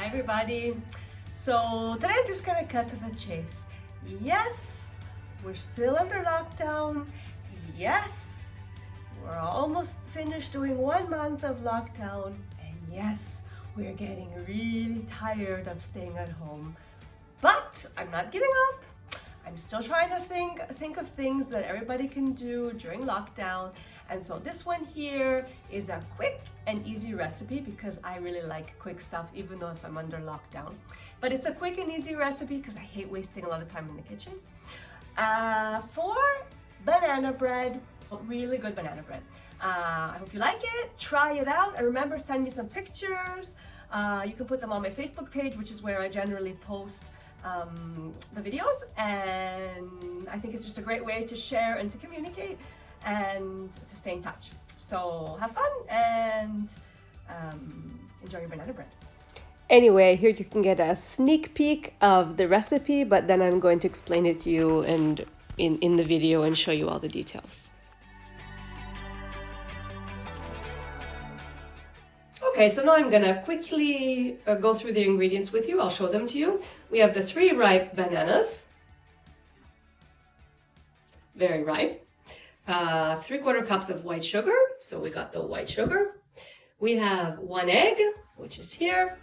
Hi everybody. So today I'm just gonna cut to the chase. Yes, we're still under lockdown. Yes, we're almost finished doing 1 month of lockdown. And yes, we're getting really tired of staying at home. But I'm not giving up. I'm still trying to think of things that everybody can do during lockdown. And so this one here is a quick and easy recipe because I really like quick stuff even though if I'm under lockdown. But it's a quick and easy recipe because I hate wasting a lot of time in the kitchen. For banana bread, really good banana bread. I hope you like it, try it out, and remember, send me some pictures. You can put them on my Facebook page, which is where I generally post the videos, and I think it's just a great way to share and to communicate and to stay in touch. So have fun and enjoy your banana bread. Anyway, here you can get a sneak peek of the recipe, but then I'm going to explain it to you and in the video and show you all the details. Okay, so now I'm gonna quickly go through the ingredients with you. I'll show them to you. We have the 3 ripe bananas, very ripe. 3/4 cups of white sugar, so we got the white sugar. We have 1 egg, which is here.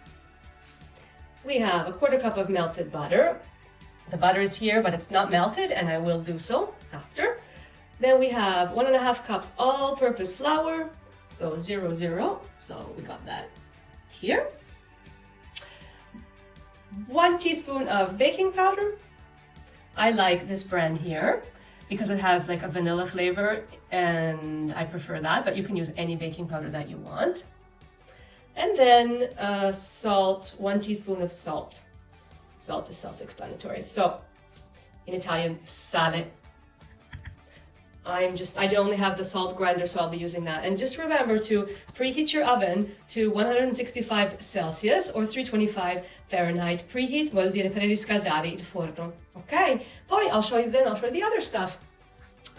We have 1/4 cup of melted butter. The butter is here, but it's not melted, and I will do so after. Then we have 1.5 cups all-purpose flour. So 0, so we got that here. 1 teaspoon of baking powder. I like this brand here because it has like a vanilla flavor and I prefer that, but you can use any baking powder that you want. And then salt, 1 teaspoon of salt. Salt is self-explanatory. So in Italian, sale. I only have the salt grinder, so I'll be using that. And just remember to preheat your oven to 165 Celsius or 325 Fahrenheit. Preheat vuol dire preriscaldare il forno. Okay? Poi I'll show you the other stuff.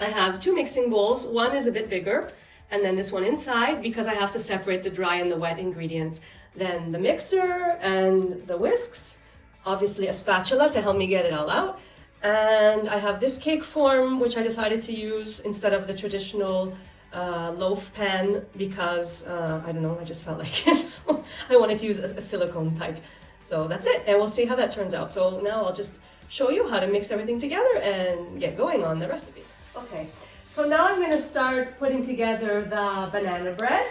I have 2 mixing bowls. One is a bit bigger, and then this one inside because I have to separate the dry and the wet ingredients. Then the mixer and the whisks. Obviously a spatula to help me get it all out. And I have this cake form, which I decided to use instead of the traditional loaf pan because, I don't know, I just felt like it. So I wanted to use a silicone type. So that's it, and we'll see how that turns out. So now I'll just show you how to mix everything together and get going on the recipe. Okay, so now I'm gonna start putting together the banana bread.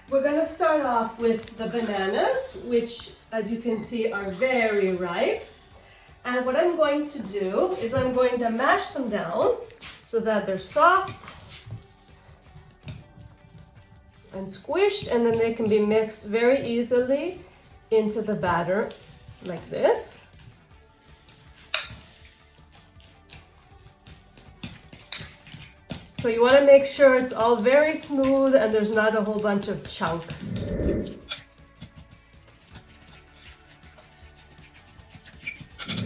We're gonna start off with the bananas, which, as you can see, are very ripe. And what I'm going to do is I'm going to mash them down so that they're soft and squished, and then they can be mixed very easily into the batter like this. So you want to make sure it's all very smooth and there's not a whole bunch of chunks.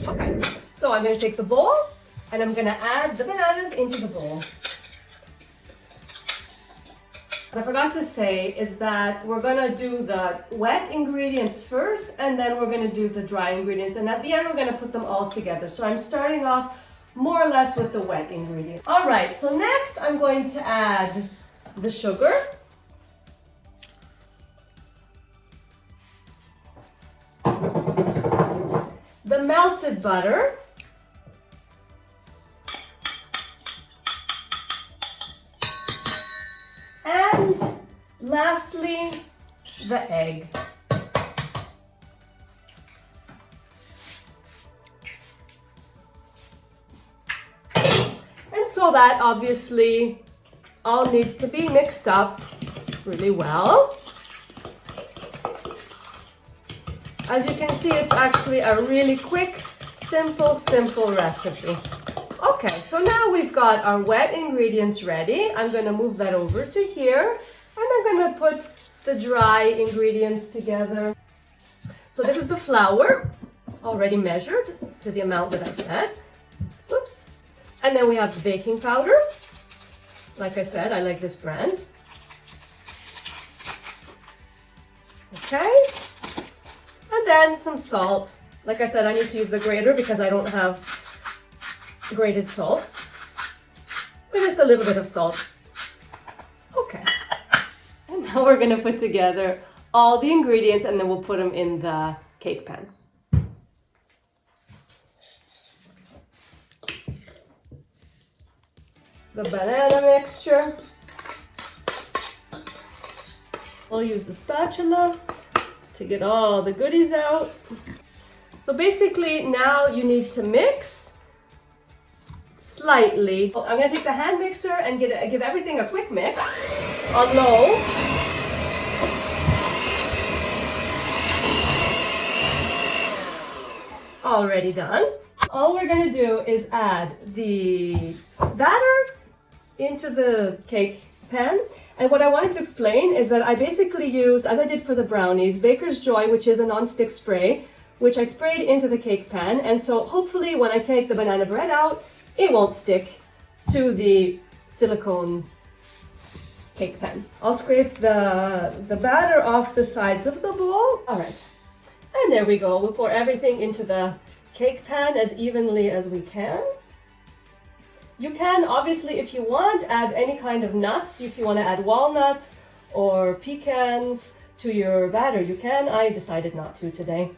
Okay, so I'm going to take the bowl and I'm going to add the bananas into the bowl. What I forgot to say is that we're going to do the wet ingredients first and then we're going to do the dry ingredients, and at the end we're going to put them all together. So I'm starting off more or less with the wet ingredients. All right, so next I'm going to add the sugar. The melted butter, and lastly, the egg. And so that obviously all needs to be mixed up really well. As you can see, it's actually a really quick, simple recipe. Okay, so now we've got our wet ingredients ready. I'm going to move that over to here, and I'm going to put the dry ingredients together. So this is the flour, already measured to the amount that I said. Oops. And then we have the baking powder. Like I said, I like this brand. Okay. then some salt. Like I said, I need to use the grater because I don't have grated salt. But just a little bit of salt. Okay. And now we're gonna put together all the ingredients and then we'll put them in the cake pan. The banana mixture. We'll use the spatula to get all the goodies out. So basically now you need to mix slightly. I'm gonna take the hand mixer and give everything a quick mix on low. Already done. All we're gonna do is add the batter into the cake pan. And what I wanted to explain is that I basically used, as I did for the brownies, Baker's Joy, which is a non-stick spray, which I sprayed into the cake pan. And so hopefully when I take the banana bread out, it won't stick to the silicone cake pan. I'll scrape the batter off the sides of the bowl. All right, and there we go. We'll pour everything into the cake pan as evenly as we can. You can, obviously, if you want, add any kind of nuts. If you want to add walnuts or pecans to your batter, you can. I decided not to today.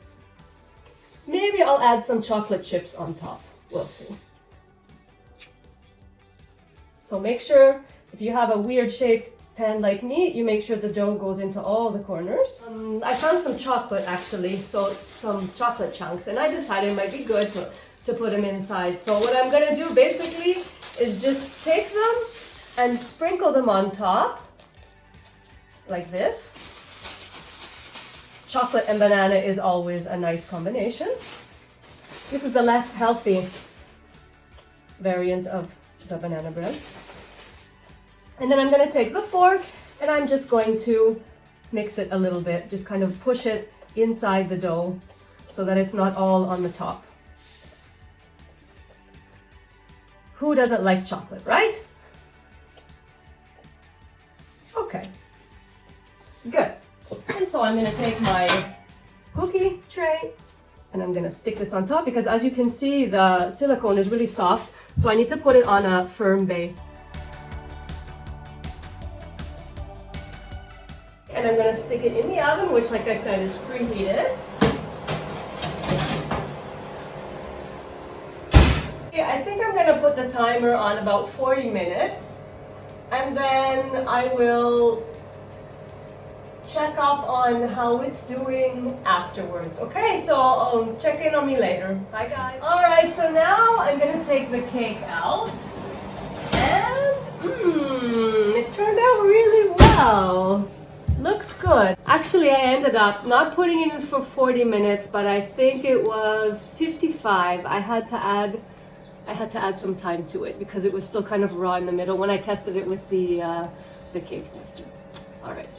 Maybe I'll add some chocolate chips on top. We'll see. So make sure, if you have a weird shaped pan like me, you make sure the dough goes into all the corners. I found some chocolate actually, so some chocolate chunks, and I decided it might be good to put them inside. So what I'm gonna do basically is just take them and sprinkle them on top, like this. Chocolate and banana is always a nice combination. This is the less healthy variant of the banana bread. And then I'm gonna take the fork and I'm just going to mix it a little bit, just kind of push it inside the dough so that it's not all on the top. Who doesn't like chocolate, right? Okay, good. And so I'm gonna take my cookie tray and I'm gonna stick this on top because as you can see, the silicone is really soft, so I need to put it on a firm base. And I'm gonna stick it in the oven, which like I said is preheated. I think I'm gonna put the timer on about 40 minutes and then I will check up on how it's doing afterwards. Okay, so check in on me later. Bye guys. All right, so now I'm gonna take the cake out and it turned out really well. Looks good. Actually, I ended up not putting it in for 40 minutes, but I think it was 55. I had to add some time to it because it was still kind of raw in the middle when I tested it with the cake tester. All right.